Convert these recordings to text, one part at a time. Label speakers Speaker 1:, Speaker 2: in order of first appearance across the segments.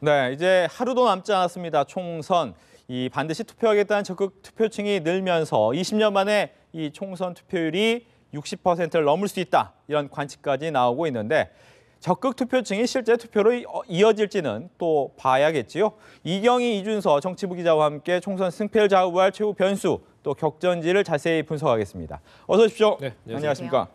Speaker 1: 네, 이제 하루도 남지 않았습니다. 총선. 이 반드시 투표하겠다는 적극 투표층이 늘면서 20년 만에 이 총선 투표율이 60%를 넘을 수 있다. 이런 관측까지 나오고 있는데 적극 투표층이 실제 투표로 이어질지는 또 봐야겠지요. 이경희, 이준서 정치부 기자와 함께 총선 승패를 좌우할 최후 변수 또 격전지를 자세히 분석하겠습니다. 어서 오십시오.
Speaker 2: 네,
Speaker 1: 안녕하십니까.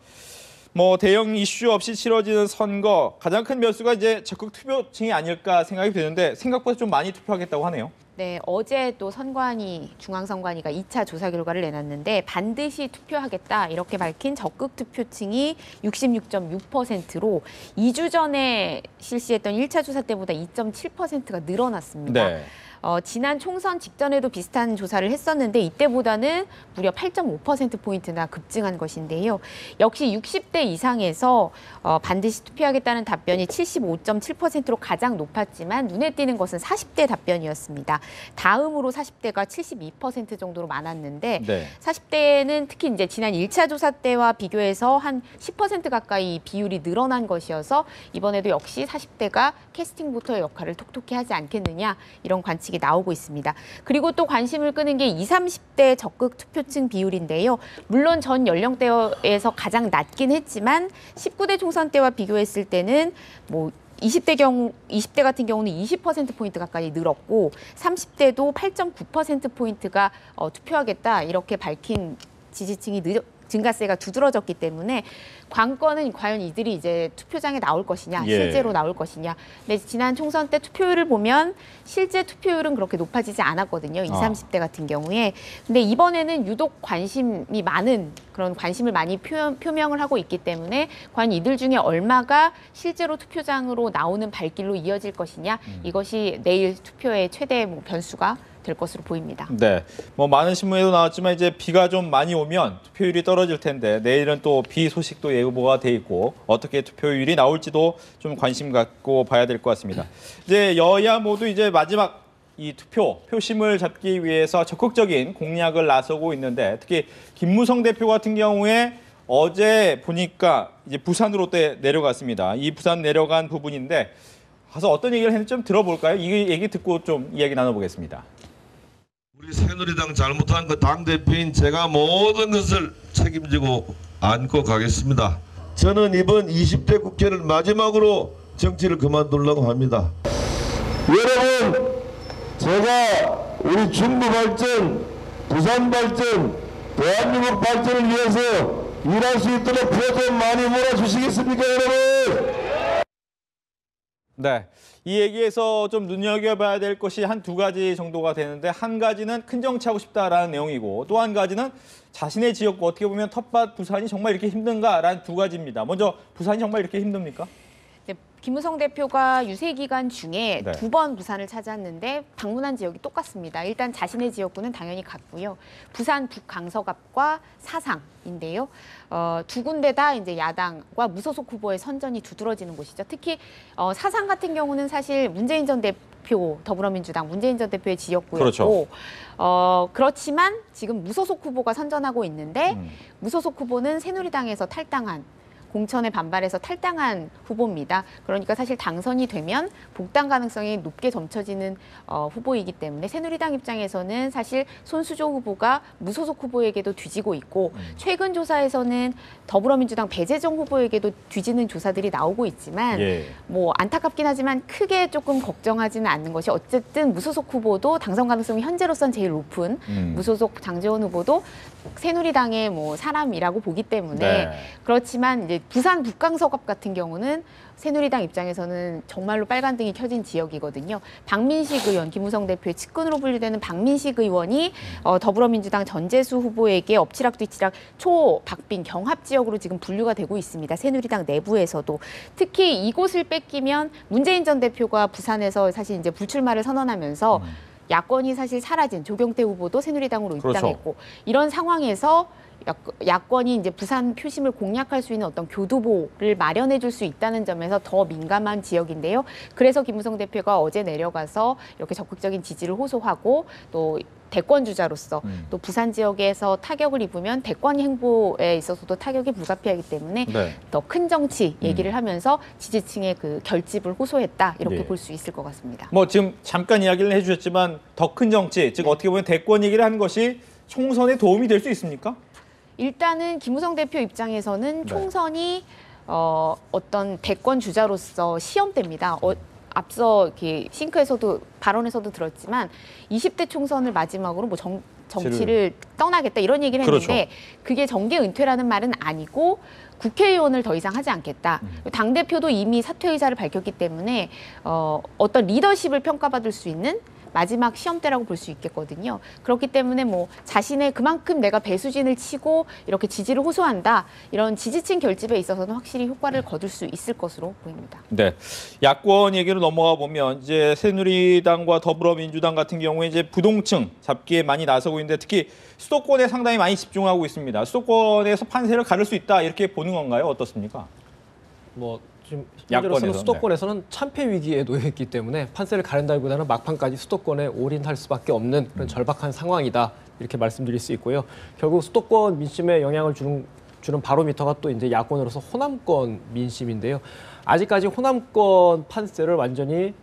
Speaker 1: 대형 이슈 없이 치러지는 선거 가장 큰 변수가 이제 적극 투표층이 아닐까 생각이 드는데 생각보다 좀 많이 투표하겠다고 하네요.
Speaker 3: 네, 어제 또 중앙선관위가 2차 조사 결과를 내놨는데 반드시 투표하겠다 이렇게 밝힌 적극 투표층이 66.6%로 2주 전에 실시했던 1차 조사 때보다 2.7%가 늘어났습니다.
Speaker 1: 네.
Speaker 3: 지난 총선 직전에도 비슷한 조사를 했었는데 이때보다는 무려 8.5%포인트나 급증한 것인데요. 역시 60대 이상에서 반드시 투표하겠다는 답변이 75.7%로 가장 높았지만 눈에 띄는 것은 40대 답변이었습니다. 다음으로 40대가 72% 정도로 많았는데
Speaker 1: 네.
Speaker 3: 40대는 특히 이제 지난 1차 조사 때와 비교해서 한 10% 가까이 비율이 늘어난 것이어서 이번에도 역시 40대가 캐스팅 보터의 역할을 톡톡히 하지 않겠느냐 이런 관측이 나오고 있습니다. 그리고 또 관심을 끄는 게 20, 30대 적극 투표층 비율인데요. 물론 전 연령대에서 가장 낮긴 했지만 19대 총선 때와 비교했을 때는 20대 같은 경우는 20%포인트 가까이 늘었고 30대도 8.9%포인트가 투표하겠다 이렇게 밝힌 지지층이 증가세가 두드러졌기 때문에 관건은 과연 이들이 이제 투표장에 나올 것이냐, 실제로 나올 것이냐. 근데 지난 총선 때 투표율을 보면 실제 투표율은 그렇게 높아지지 않았거든요. 20, 30대 같은 경우에. 근데 이번에는 유독 관심이 많은 그런 관심을 많이 표명을 하고 있기 때문에 과연 이들 중에 얼마가 실제로 투표장으로 나오는 발길로 이어질 것이냐. 이것이 내일 투표의 최대 변수가 될 것으로 보입니다.
Speaker 1: 네, 많은 신문에도 나왔지만 이제 비가 좀 많이 오면 투표율이 떨어질 텐데 내일은 또 비 소식도 예보가 돼 있고 어떻게 투표율이 나올지도 좀 관심 갖고 봐야 될 것 같습니다. 이제 여야 모두 이제 마지막 이 표심을 잡기 위해서 적극적인 공략을 나서고 있는데 특히 김무성 대표 같은 경우에 어제 보니까 이제 부산으로 내려갔습니다. 이 부산 내려간 부분인데 가서 어떤 얘기를 했는지 좀 들어볼까요? 이 얘기 듣고 좀 이야기 나눠보겠습니다.
Speaker 4: 우리 새누리당 잘못한 그 당대표인 제가 모든 것을 책임지고 안고 가겠습니다. 저는 이번 20대 국회를 마지막으로 정치를 그만두려고 합니다. 여러분, 제가 우리 중부 발전, 부산 발전, 대한민국 발전을 위해서 일할 수 있도록 표 좀 많이 몰아주시겠습니까, 여러분?
Speaker 1: 네, 이 얘기에서 좀 눈여겨봐야 될 것이 한 두 가지 정도가 되는데 한 가지는 큰 정치하고 싶다라는 내용이고 또 한 가지는 자신의 지역구 어떻게 보면 텃밭 부산이 정말 이렇게 힘든가라는 두 가지입니다. 먼저 부산이 정말 이렇게 힘듭니까?
Speaker 3: 네, 김무성 대표가 유세 기간 중에
Speaker 1: 네.
Speaker 3: 2번 부산을 찾았는데 방문한 지역이 똑같습니다. 일단 자신의 지역구는 당연히 같고요. 부산 북강서갑과 사상인데요. 두 군데 다 이제 야당과 무소속 후보의 선전이 두드러지는 곳이죠. 특히 사상 같은 경우는 사실 문재인 전 대표, 더불어민주당 문재인 전 대표의 지역구였고
Speaker 1: 그렇죠.
Speaker 3: 그렇지만 지금 무소속 후보가 선전하고 있는데 무소속 후보는 새누리당에서 탈당한 공천에 반발해서 탈당한 후보입니다. 그러니까 사실 당선이 되면 복당 가능성이 높게 점쳐지는 후보이기 때문에 새누리당 입장에서는 사실 손수조 후보가 무소속 후보에게도 뒤지고 있고 최근 조사에서는 더불어민주당 배재정 후보에게도 뒤지는 조사들이 나오고 있지만 안타깝긴 하지만 크게 조금 걱정하지는 않는 것이 어쨌든 무소속 후보도 당선 가능성이 현재로선 제일 높은 무소속 장제원 후보도 새누리당의 사람이라고 보기 때문에 그렇지만 이제 부산 북강서갑 같은 경우는 새누리당 입장에서는 정말로 빨간등이 켜진 지역이거든요. 박민식 의원, 김무성 대표의 측근으로 분류되는 박민식 의원이 더불어민주당 전재수 후보에게 엎치락뒤치락 초박빙 경합 지역으로 지금 분류가 되고 있습니다. 새누리당 내부에서도. 특히 이곳을 뺏기면 문재인 전 대표가 부산에서 사실 이제 불출마를 선언하면서 야권이 사실 사라진 조경태 후보도 새누리당으로 입당했고 이런 상황에서 야권이 이제 부산 표심을 공략할 수 있는 어떤 교두보를 마련해 줄 수 있다는 점에서 더 민감한 지역인데요. 그래서 김무성 대표가 어제 내려가서 이렇게 적극적인 지지를 호소하고 또 대권 주자로서 또 부산 지역에서 타격을 입으면 대권 행보에 있어서도 타격이 불가피하기 때문에
Speaker 1: 네.
Speaker 3: 더 큰 정치 얘기를 하면서 지지층의 그 결집을 호소했다 이렇게
Speaker 1: 예.
Speaker 3: 볼 수 있을 것 같습니다.
Speaker 1: 뭐 지금 잠깐 이야기를 해주셨지만 더 큰 정치, 즉 어떻게 보면 대권 얘기를 하는 것이 총선에 도움이 될 수 있습니까?
Speaker 3: 일단은 김무성 대표 입장에서는
Speaker 1: 네.
Speaker 3: 총선이 어떤 대권 주자로서 시험대입니다. 앞서 이렇게 싱크에서도 발언에서도 들었지만 20대 총선을 마지막으로 뭐 정치를 떠나겠다 이런 얘기를 했는데
Speaker 1: 그렇죠.
Speaker 3: 그게 정계 은퇴라는 말은 아니고 국회의원을 더 이상 하지 않겠다. 당대표도 이미 사퇴 의사를 밝혔기 때문에 어떤 리더십을 평가받을 수 있는 마지막 시험대라고 볼 수 있겠거든요. 그렇기 때문에 뭐 자신의 그만큼 내가 배수진을 치고 이렇게 지지를 호소한다. 이런 지지층 결집에 있어서는 확실히 효과를 거둘 수 있을 것으로 보입니다.
Speaker 1: 네, 야권 얘기로 넘어가 보면 이제 새누리당과 더불어민주당 같은 경우에 이제 부동층 잡기에 많이 나서고 있는데 특히 수도권에 상당히 많이 집중하고 있습니다. 수도권에서 판세를 가를 수 있다 이렇게 보는 건가요? 어떻습니까?
Speaker 2: 뭐 지금
Speaker 1: 야권에서,
Speaker 2: 현재로서는 수도권에서는 참패 위기에 놓여 있기 때문에 판세를 가른다기보다는 막판까지 수도권에 올인할 수밖에 없는 그런 절박한 상황이다 이렇게 말씀드릴 수 있고요. 결국 수도권 민심에 영향을 주는 바로미터가 또 이제 야권으로서 호남권 민심인데요. 아직까지 호남권 판세를 완전히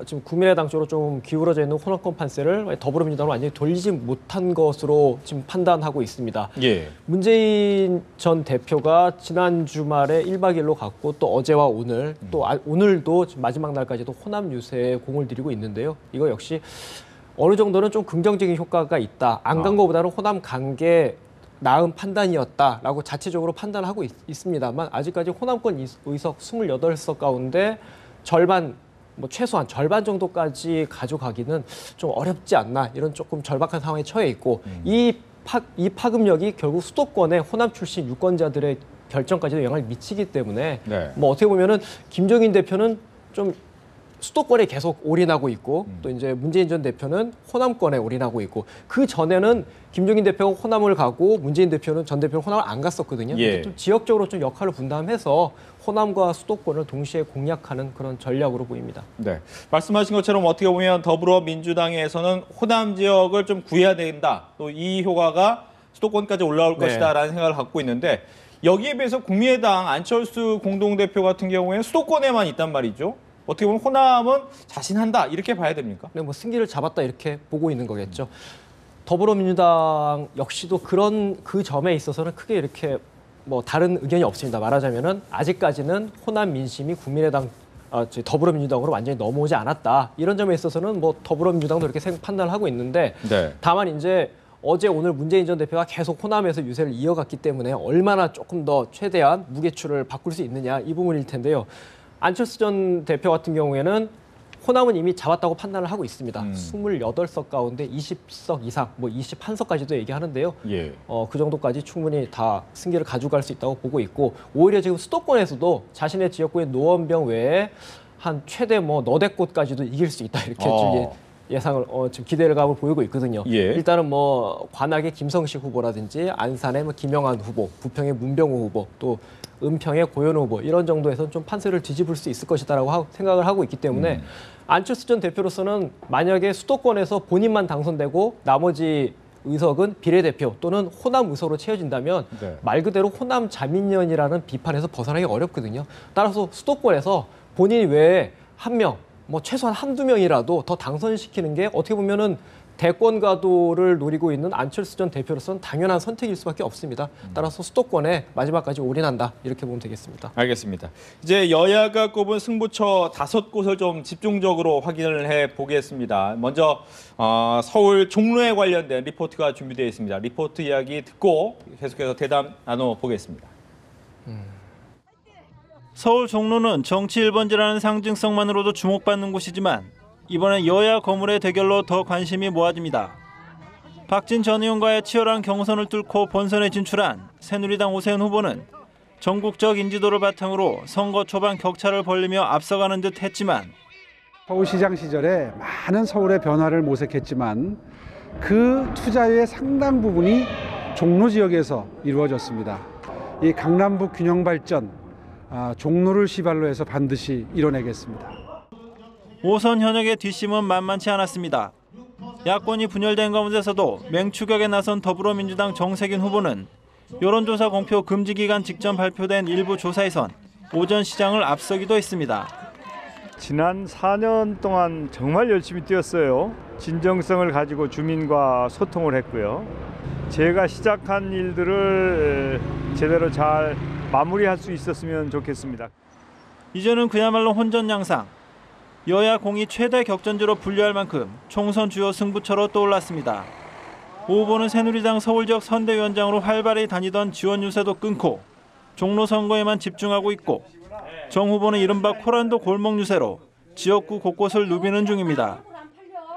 Speaker 2: 지금 국민의당 쪽으로 좀 기울어져 있는 호남권 판세를 더불어민주당으로 완전히 돌리지 못한 것으로 지금 판단하고 있습니다.
Speaker 1: 예.
Speaker 2: 문재인 전 대표가 지난 주말에 1박 2일로 갔고 또 어제와 오늘 또 오늘도 지금 마지막 날까지도 호남 유세에 공을 들이고 있는데요. 이거 역시 어느 정도는 좀 긍정적인 효과가 있다. 안 간 것보다는 호남 간 게 나은 판단이었다라고 자체적으로 판단하고 있습니다만 아직까지 호남권 의석 28석 가운데 절반 뭐 최소한 절반 정도까지 가져가기는 좀 어렵지 않나 이런 조금 절박한 상황에 처해 있고 이 파급력이 결국 수도권의 호남 출신 유권자들의 결정까지도 영향을 미치기 때문에
Speaker 1: 네.
Speaker 2: 뭐 어떻게 보면은 김종인 대표는 좀 수도권에 계속 올인하고 있고 또 이제 문재인 전 대표는 호남권에 올인하고 있고 그 전에는 김종인 대표가 호남을 가고 문재인 대표는 전 대표는 호남을 안 갔었거든요.
Speaker 1: 예.
Speaker 2: 좀 지역적으로 좀 역할을 분담해서 호남과 수도권을 동시에 공략하는 그런 전략으로 보입니다.
Speaker 1: 네, 말씀하신 것처럼 어떻게 보면 더불어민주당에서는 호남 지역을 좀 구해야 된다. 또 이 효과가 수도권까지 올라올
Speaker 2: 네.
Speaker 1: 것이다라는 생각을 갖고 있는데 여기에 비해서 국민의당 안철수 공동대표 같은 경우에는 수도권에만 있단 말이죠. 어떻게 보면 호남은 자신한다 이렇게 봐야 됩니까?
Speaker 2: 뭐 승기를 잡았다 이렇게 보고 있는 거겠죠. 더불어민주당 역시도 그런 그 점에 있어서는 크게 이렇게 뭐 다른 의견이 없습니다. 말하자면은 아직까지는 호남 민심이 국민의당 더불어민주당으로 완전히 넘어오지 않았다. 이런 점에 있어서는 뭐 더불어민주당도 이렇게 판단을 하고 있는데
Speaker 1: 네.
Speaker 2: 다만 이제 어제 오늘 문재인 전 대표가 계속 호남에서 유세를 이어갔기 때문에 얼마나 조금 더 최대한 무게추를 바꿀 수 있느냐 이 부분일 텐데요. 안철수 전 대표 같은 경우에는 호남은 이미 잡았다고 판단을 하고 있습니다. 28석 가운데 20석 이상, 뭐 21석까지도 얘기하는데요.
Speaker 1: 예.
Speaker 2: 그 정도까지 충분히 다 승기를 가져갈 수 있다고 보고 있고 오히려 지금 수도권에서도 자신의 지역구의 노원병 외에 한 최대 뭐 너댓 곳까지도 이길 수 있다 이렇게 지금 예상을 지금 기대감을 보이고 있거든요.
Speaker 1: 예.
Speaker 2: 일단은 뭐 관악의 김성식 후보라든지 안산의 뭐 김영환 후보, 부평의 문병호 후보, 또 은평의 고현우 후보 이런 정도에서는 좀 판세를 뒤집을 수 있을 것이다라고 생각을 하고 있기 때문에 안철수 전 대표로서는 만약에 수도권에서 본인만 당선되고 나머지 의석은 비례대표 또는 호남 의석으로 채워진다면
Speaker 1: 네.
Speaker 2: 말 그대로 호남 자민련이라는 비판에서 벗어나기 어렵거든요. 따라서 수도권에서 본인 외에 한 명, 뭐 최소한 한두 명이라도 더 당선시키는 게 어떻게 보면은 대권 가도를 노리고 있는 안철수 전 대표로서는 당연한 선택일 수밖에 없습니다. 따라서 수도권에 마지막까지 올인한다 이렇게 보면 되겠습니다.
Speaker 1: 알겠습니다. 이제 여야가 꼽은 승부처 5곳을 좀 집중적으로 확인을 해 보겠습니다. 먼저 서울 종로에 관련된 리포트가 준비되어 있습니다. 리포트 이야기 듣고 계속해서 대담 나눠보겠습니다.
Speaker 5: 서울 종로는 정치 1번지라는 상징성만으로도 주목받는 곳이지만 이번엔 여야 거물의 대결로 더 관심이 모아집니다. 박진 전 의원과의 치열한 경선을 뚫고 본선에 진출한 새누리당 오세훈 후보는 전국적 인지도를 바탕으로 선거 초반 격차를 벌리며 앞서가는 듯 했지만
Speaker 6: 서울시장 시절에 많은 서울의 변화를 모색했지만 그 투자의 상당 부분이 종로 지역에서 이루어졌습니다. 이 강남북 균형 발전, 종로를 시발로 해서 반드시 이뤄내겠습니다.
Speaker 5: 5선 현역의 뒷심은 만만치 않았습니다. 야권이 분열된 가운데서도 맹추격에 나선 더불어민주당 정세균 후보는 여론조사 공표 금지 기간 직전 발표된 일부 조사에선 오전 시장을 앞서기도 했습니다.
Speaker 7: 지난 4년 동안 정말 열심히 뛰었어요. 진정성을 가지고 주민과 소통을 했고요. 제가 시작한 일들을 제대로 잘 마무리할 수 있었으면 좋겠습니다.
Speaker 5: 이제는 그야말로 혼전양상. 여야 공이 최대 격전지로 분류할 만큼 총선 주요 승부처로 떠올랐습니다. 오 후보는 새누리당 서울지역 선대위원장으로 활발히 다니던 지원 유세도 끊고 종로 선거에만 집중하고 있고, 정 후보는 이른바 코란도 골목 유세로 지역구 곳곳을 누비는 중입니다.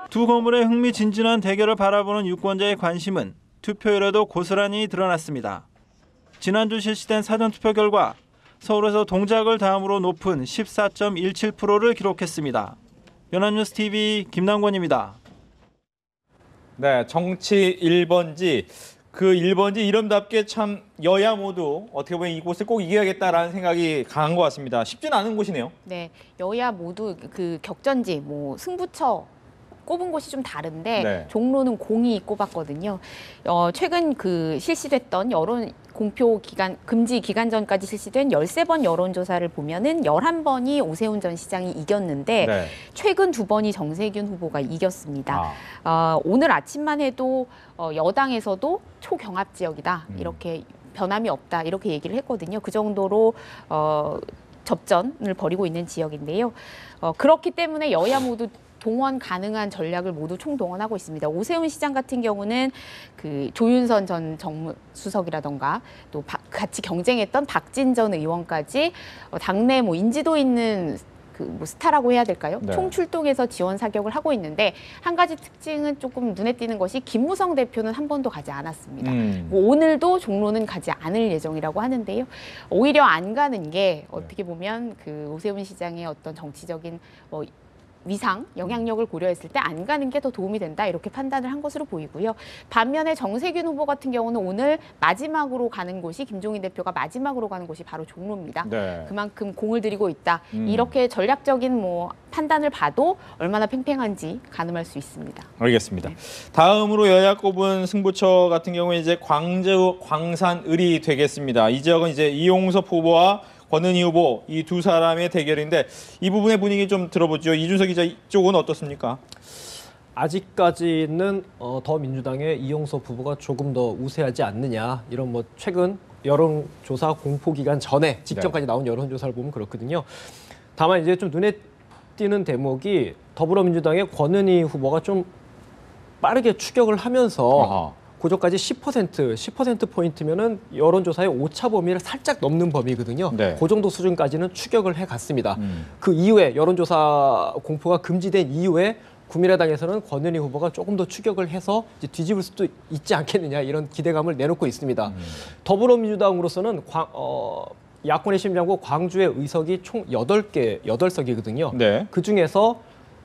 Speaker 5: 두 거물의 흥미진진한 대결을 바라보는 유권자의 관심은 투표율에도 고스란히 드러났습니다. 지난주 실시된 사전투표 결과 서울에서 동작을 다음으로 높은 14.17%를 기록했습니다. 연합뉴스TV 김남권입니다.
Speaker 1: 네, 정치 1번지. 그 1번지 이름답게 참 여야 모두 어떻게 보면 이곳을 꼭 이겨야겠다라는 생각이 강한 것 같습니다. 쉽지는 않은 곳이네요.
Speaker 3: 네, 여야 모두 그 격전지, 뭐 승부처 꼽은 곳이 좀 다른데
Speaker 1: 네.
Speaker 3: 종로는 공이 꼽았거든요. 최근 그 실시됐던 여론 공표 기간 금지 기간 전까지 실시된 13번 여론조사를 보면은 11번이 오세훈 전 시장이 이겼는데
Speaker 1: 네.
Speaker 3: 최근 2번이 정세균 후보가 이겼습니다.
Speaker 1: 아.
Speaker 3: 오늘 아침만 해도 여당에서도 초경합 지역이다 이렇게 변함이 없다 이렇게 얘기를 했거든요. 그 정도로 접전을 벌이고 있는 지역인데요. 그렇기 때문에 여야 모두 동원 가능한 전략을 모두 총동원하고 있습니다. 오세훈 시장 같은 경우는 그 조윤선 전 정무수석이라던가 또 같이 경쟁했던 박진 전 의원까지 당내 뭐 인지도 있는 그 뭐 스타라고 해야 될까요?
Speaker 1: 네.
Speaker 3: 총출동해서 지원 사격을 하고 있는데 한 가지 특징은 조금 눈에 띄는 것이 김무성 대표는 한 번도 가지 않았습니다. 뭐 오늘도 종로는 가지 않을 예정이라고 하는데요. 오히려 안 가는 게 어떻게 보면 그 오세훈 시장의 어떤 정치적인 뭐 위상, 영향력을 고려했을 때 안 가는 게 더 도움이 된다 이렇게 판단을 한 것으로 보이고요. 반면에 정세균 후보 같은 경우는 오늘 마지막으로 가는 곳이 김종인 대표가 마지막으로 가는 곳이 바로 종로입니다.
Speaker 1: 네.
Speaker 3: 그만큼 공을 들이고 있다. 이렇게 전략적인 뭐 판단을 봐도 얼마나 팽팽한지 가늠할 수 있습니다.
Speaker 1: 알겠습니다. 다음으로 여야 꼽은 승부처 같은 경우에 이제 광주 광산을이 되겠습니다. 이 지역은 이제 이용섭 후보와 권은희 후보 이 두 사람의 대결인데 이 부분의 분위기 좀 들어보죠. 이준석 기자 이쪽은 어떻습니까?
Speaker 2: 아직까지는 더민주당의 이용섭 후보가 조금 더 우세하지 않느냐 이런 뭐 최근 여론조사 공포 기간 전에 직전까지 나온 여론조사를 보면 그렇거든요. 다만 이제 좀 눈에 띄는 대목이 더불어민주당의 권은희 후보가 좀 빠르게 추격을 하면서
Speaker 1: 아하.
Speaker 2: 고저까지 10%포인트면은 여론조사의 오차 범위를 살짝 넘는 범위거든요.
Speaker 1: 네.
Speaker 2: 그 정도 수준까지는 추격을 해갔습니다. 그 이후에 여론조사 공포가 금지된 이후에 국민의당에서는 권은희 후보가 조금 더 추격을 해서 이제 뒤집을 수도 있지 않겠느냐 이런 기대감을 내놓고 있습니다. 더불어민주당으로서는 야권의 심장구 광주의 의석이 총 8석이거든요.
Speaker 1: 네.
Speaker 2: 그중에서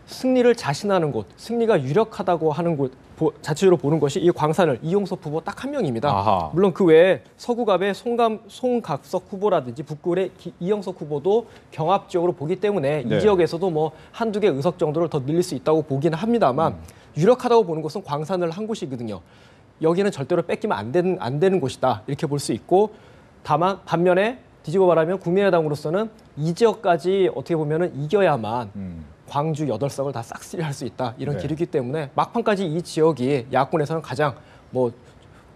Speaker 2: 승리를 자신하는 곳, 승리가 유력하다고 하는 곳 자체로 보는 것이 이 광산을 이용섭 후보 딱 한 명입니다.
Speaker 1: 아하.
Speaker 2: 물론 그 외에 서구갑의 송각석 후보라든지 북구의 이영석 후보도 경합 지역으로 보기 때문에
Speaker 1: 네.
Speaker 2: 이 지역에서도 뭐 한두 개 의석 정도를 더 늘릴 수 있다고 보기는 합니다만 유력하다고 보는 곳은 광산을 한 곳이거든요. 여기는 절대로 뺏기면 안 되는 곳이다 이렇게 볼 수 있고 다만 반면에 뒤집어 말하면 국민의당으로서는 이 지역까지 어떻게 보면은 이겨야만 광주 8석을 다 싹쓸이할 수 있다 이런
Speaker 1: 네.
Speaker 2: 길이기 때문에 막판까지 이 지역이 야권에서는 가장 뭐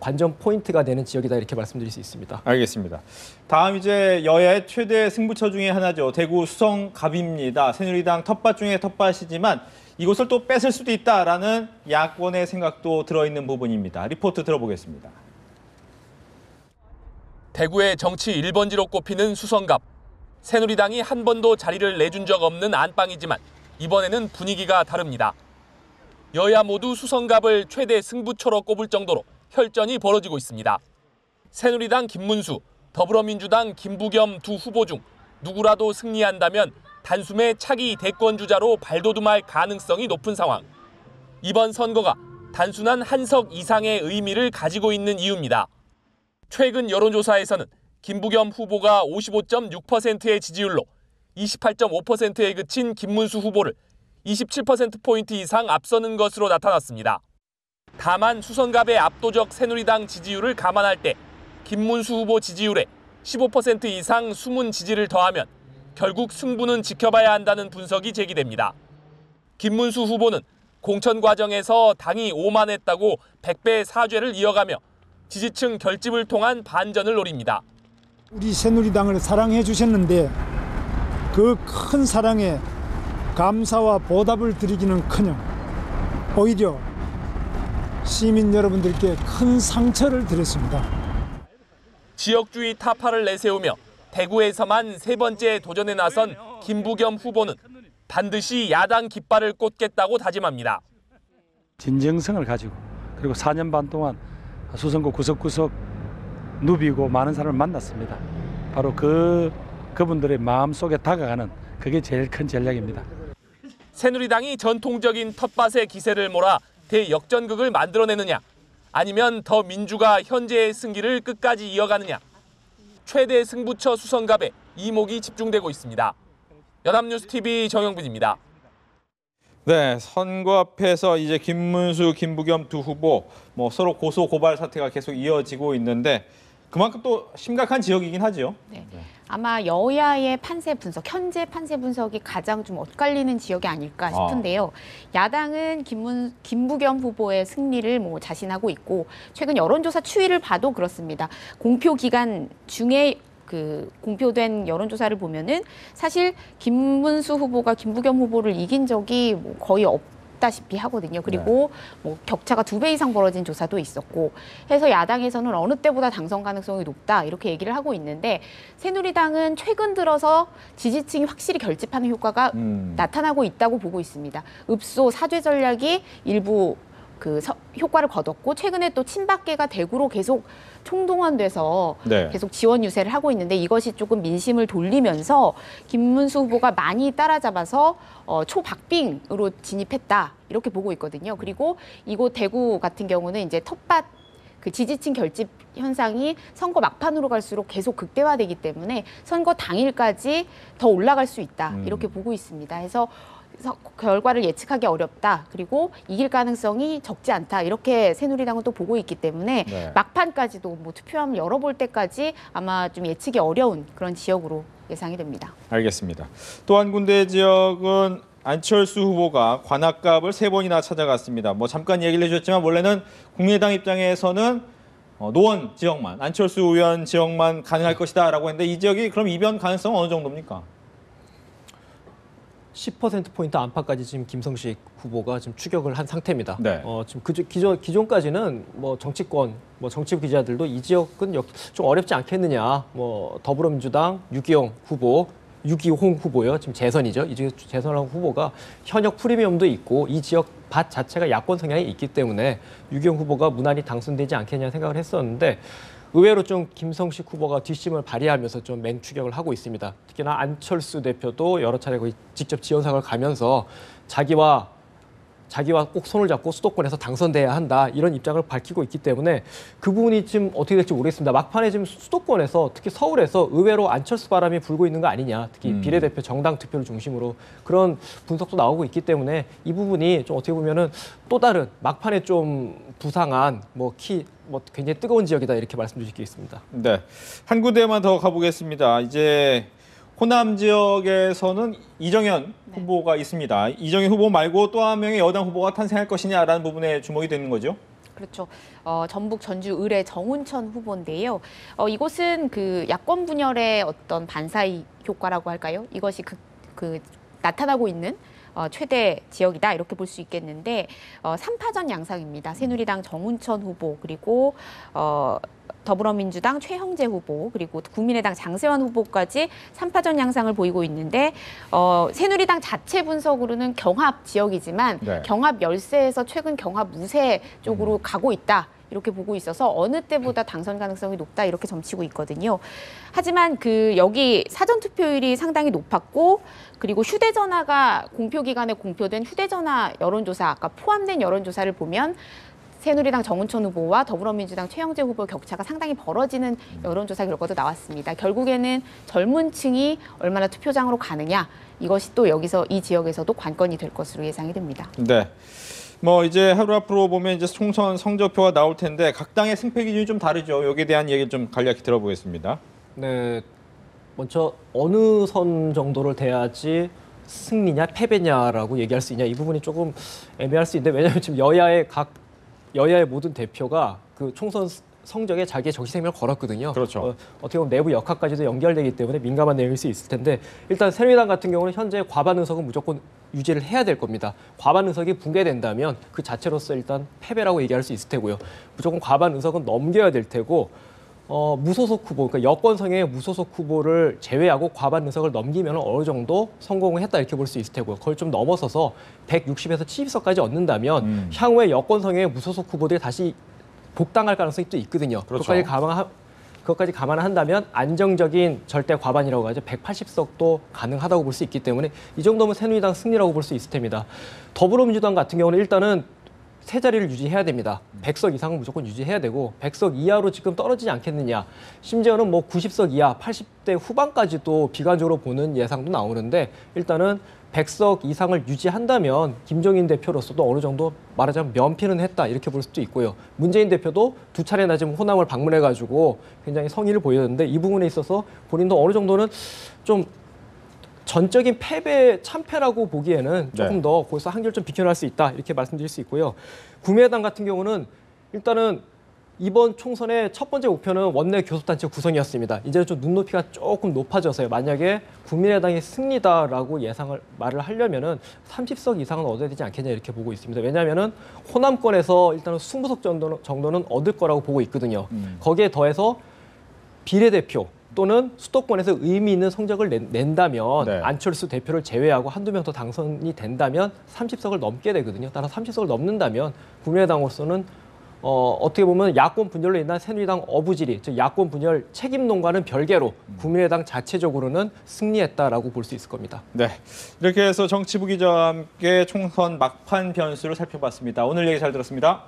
Speaker 2: 관전 포인트가 되는 지역이다 이렇게 말씀드릴 수 있습니다.
Speaker 1: 알겠습니다. 다음 이제 여야의 최대 승부처 중에 하나죠. 대구 수성갑입니다. 새누리당 텃밭 중에 텃밭이지만 이곳을 또 뺏을 수도 있다라는 야권의 생각도 들어있는 부분입니다. 리포트 들어보겠습니다.
Speaker 8: 대구의 정치 1번지로 꼽히는 수성갑. 새누리당이 한 번도 자리를 내준 적 없는 안방이지만 이번에는 분위기가 다릅니다. 여야 모두 수성갑을 최대 승부처로 꼽을 정도로 혈전이 벌어지고 있습니다. 새누리당 김문수, 더불어민주당 김부겸 두 후보 중 누구라도 승리한다면 단숨에 차기 대권 주자로 발돋움할 가능성이 높은 상황. 이번 선거가 단순한 한 석 이상의 의미를 가지고 있는 이유입니다. 최근 여론조사에서는 김부겸 후보가 55.6%의 지지율로 28.5%에 그친 김문수 후보를 27%포인트 이상 앞서는 것으로 나타났습니다. 다만 수성갑의 압도적 새누리당 지지율을 감안할 때 김문수 후보 지지율에 15% 이상 숨은 지지를 더하면 결국 승부는 지켜봐야 한다는 분석이 제기됩니다. 김문수 후보는 공천 과정에서 당이 오만했다고 100배 사죄를 이어가며 지지층 결집을 통한 반전을 노립니다.
Speaker 9: 우리 새누리당을 사랑해 주셨는데 그 큰 사랑에 감사와 보답을 드리기는커녕 오히려 시민 여러분들께 큰 상처를 드렸습니다.
Speaker 8: 지역주의 타파를 내세우며 대구에서만 세 번째 도전에 나선 김부겸 후보는 반드시 야당 깃발을 꽂겠다고 다짐합니다.
Speaker 6: 진정성을 가지고 그리고 4년 반 동안 수성구 구석구석 누비고 많은 사람을 만났습니다. 바로 그분들의 마음속에 다가가는 그게 제일 큰 전략입니다.
Speaker 8: 새누리당이 전통적인 텃밭의 기세를 몰아 대역전극을 만들어내느냐, 아니면 더 민주가 현재의 승기를 끝까지 이어가느냐. 최대 승부처 수성갑에 이목이 집중되고 있습니다. 연합뉴스TV 정영빈입니다.
Speaker 1: 네, 선거 앞에서 이제 김문수, 김부겸 두 후보 서로 고소 고발 사태가 계속 이어지고 있는데 그만큼 또 심각한 지역이긴 하죠.
Speaker 3: 네. 아마 여야의 판세 분석, 현재 판세 분석이 가장 좀 엇갈리는 지역이 아닐까 싶은데요. 야당은 김부겸 후보의 승리를 자신하고 있고 최근 여론조사 추이를 봐도 그렇습니다. 공표 기간 중에 공표된 여론조사를 보면은 사실 김문수 후보가 김부겸 후보를 이긴 적이 거의 없다시피 하거든요. 그리고 격차가 2배 이상 벌어진 조사도 있었고 해서 야당에서는 어느 때보다 당선 가능성이 높다 이렇게 얘기를 하고 있는데 새누리당은 최근 들어서 지지층이 확실히 결집하는 효과가 나타나고 있다고 보고 있습니다. 읍소 사죄 전략이 일부 효과를 거뒀고 최근에 또 친박계가 대구로 계속 총동원돼서 계속 지원 유세를 하고 있는데 이것이 조금 민심을 돌리면서 김문수 후보가 많이 따라잡아서 초박빙으로 진입했다 이렇게 보고 있거든요. 그리고 이곳 대구 같은 경우는 이제 텃밭 지지층 결집 현상이 선거 막판으로 갈수록 계속 극대화되기 때문에 선거 당일까지 더 올라갈 수 있다 이렇게 보고 있습니다. 해서 결과를 예측하기 어렵다. 그리고 이길 가능성이 적지 않다. 이렇게 새누리당은 또 보고 있기 때문에 막판까지도 투표함을 열어볼 때까지 아마 좀 예측이 어려운 그런 지역으로 예상이 됩니다.
Speaker 1: 알겠습니다. 또 한 군데 지역은 안철수 후보가 관악갑을 3번이나 찾아갔습니다. 잠깐 얘기를 해주셨지만 원래는 국민의당 입장에서는 노원 지역만, 안철수 의원 지역만 가능할 것이다라고 했는데 이 지역이 그럼 이변 가능성은 어느 정도입니까?
Speaker 2: 10%포인트 안팎까지 지금 김성식 후보가 지금 추격을 한 상태입니다.
Speaker 1: 네.
Speaker 2: 지금 기존까지는 정치권, 정치부 기자들도 이 지역은 좀 어렵지 않겠느냐. 더불어민주당 유기홍 후보요. 지금 재선이죠. 이 지역 재선한 후보가 현역 프리미엄도 있고 이 지역 밭 자체가 야권 성향이 있기 때문에 유기홍 후보가 무난히 당선되지 않겠냐 생각을 했었는데 의외로 좀 김성식 후보가 뒷심을 발휘하면서 좀 맹추격을 하고 있습니다. 특히나 안철수 대표도 여러 차례 거의 직접 지원상을 가면서 자기와 꼭 손을 잡고 수도권에서 당선돼야 한다 이런 입장을 밝히고 있기 때문에 그 부분이 지금 어떻게 될지 모르겠습니다. 막판에 지금 수도권에서 특히 서울에서 의외로 안철수 바람이 불고 있는 거 아니냐. 특히 비례대표 정당 투표를 중심으로 그런 분석도 나오고 있기 때문에 이 부분이 좀 어떻게 보면은 또 다른 막판에 좀 부상한 굉장히 뜨거운 지역이다 이렇게 말씀드리겠습니다.
Speaker 1: 네, 한 군데만 더 가보겠습니다. 이제 호남 지역에서는 이정현 후보가 있습니다. 이정현 후보 말고 또 한 명의 여당 후보가 탄생할 것이냐라는 부분에 주목이 되는 거죠.
Speaker 3: 그렇죠. 전북 전주 을의 정운천 후보인데요. 이곳은 야권 분열의 어떤 반사이 효과라고 할까요? 이것이 나타나고 있는 최대 지역이다 이렇게 볼 수 있겠는데 3파전 양상입니다. 새누리당 정운천 후보 그리고 더불어민주당 최형재 후보 그리고 국민의당 장세환 후보까지 3파전 양상을 보이고 있는데 새누리당 자체 분석으로는 경합 지역이지만 경합 열세에서 최근 경합 무세 쪽으로 가고 있다. 이렇게 보고 있어서 어느 때보다 당선 가능성이 높다 이렇게 점치고 있거든요. 하지만 여기 사전 투표율이 상당히 높았고 그리고 휴대전화가 공표 기간에 공표된 휴대전화 여론조사 아까 포함된 여론조사를 보면 새누리당 정운천 후보와 더불어민주당 최영재 후보 격차가 상당히 벌어지는 여론조사 결과도 나왔습니다. 결국에는 젊은 층이 얼마나 투표장으로 가느냐 이것이 또 여기서 이 지역에서도 관건이 될 것으로 예상이 됩니다.
Speaker 1: 네. 뭐 이제 하루 앞으로 보면 이제 총선 성적표가 나올 텐데 각 당의 승패 기준이 좀 다르죠. 여기에 대한 얘기를 좀 간략히 들어보겠습니다.
Speaker 2: 네, 먼저 어느 선 정도를 돼야지 승리냐 패배냐라고 얘기할 수 있냐 이 부분이 조금 애매할 수 있는데 왜냐하면 지금 여야의 모든 대표가 그 총선 성적에 자기의 정치 생명을 걸었거든요.
Speaker 1: 그렇죠.
Speaker 2: 어떻게 보면 내부 역학까지도 연결되기 때문에 민감한 내용일 수 있을 텐데 일단 새누리당 같은 경우는 현재 과반 의석은 무조건 유지를 해야 될 겁니다. 과반 의석이 붕괴된다면 그 자체로서 일단 패배라고 얘기할 수 있을 테고요. 무조건 과반 의석은 넘겨야 될 테고 무소속 후보, 그러니까 여권성의 무소속 후보를 제외하고 과반 의석을 넘기면 어느 정도 성공을 했다 이렇게 볼 수 있을 테고요. 그걸 좀 넘어서서 160에서 70석까지 얻는다면 향후에 여권성의 무소속 후보들이 다시 복당할 가능성이 또 있거든요.
Speaker 1: 그렇죠.
Speaker 2: 그것까지 감안한다면 안정적인 절대 과반이라고 하죠. 180석도 가능하다고 볼 수 있기 때문에 이 정도면 새누리당 승리라고 볼 수 있을 텐니다. 더불어민주당 같은 경우는 일단은 세 자리를 유지해야 됩니다. 100석 이상은 무조건 유지해야 되고 100석 이하로 지금 떨어지지 않겠느냐. 심지어는 뭐 90석 이하, 80대 후반까지도 비관적으로 보는 예상도 나오는데 일단은 100석 이상을 유지한다면 김종인 대표로서도 어느 정도 말하자면 면피는 했다 이렇게 볼 수도 있고요. 문재인 대표도 두 차례나 지금 호남을 방문해가지고 굉장히 성의를 보였는데 이 부분에 있어서 본인도 어느 정도는 좀 전적인 참패라고 보기에는 조금 더 거기서 한결 좀 비켜날 수 있다 이렇게 말씀드릴 수 있고요. 국민의당 같은 경우는 일단은 이번 총선의 첫 번째 목표는 원내 교섭단체 구성이었습니다. 이제는 좀 눈높이가 조금 높아져서요. 만약에 국민의당이 승리다라고 말을 하려면은 30석 이상은 얻어야 되지 않겠냐 이렇게 보고 있습니다. 왜냐하면은 호남권에서 일단은 20석 정도는 얻을 거라고 보고 있거든요. 거기에 더해서 비례대표 또는 수도권에서 의미 있는 성적을 낸다면 안철수 대표를 제외하고 한두 명 더 당선이 된다면 30석을 넘게 되거든요. 따라서 30석을 넘는다면 국민의당으로서는 어떻게 보면 야권 분열로 인한 새누리당 어부지리, 즉 야권 분열 책임론과는 별개로 국민의당 자체적으로는 승리했다라고 볼 수 있을 겁니다.
Speaker 1: 네, 이렇게 해서 정치부 기자와 함께 총선 막판 변수를 살펴봤습니다. 오늘 얘기 잘 들었습니다.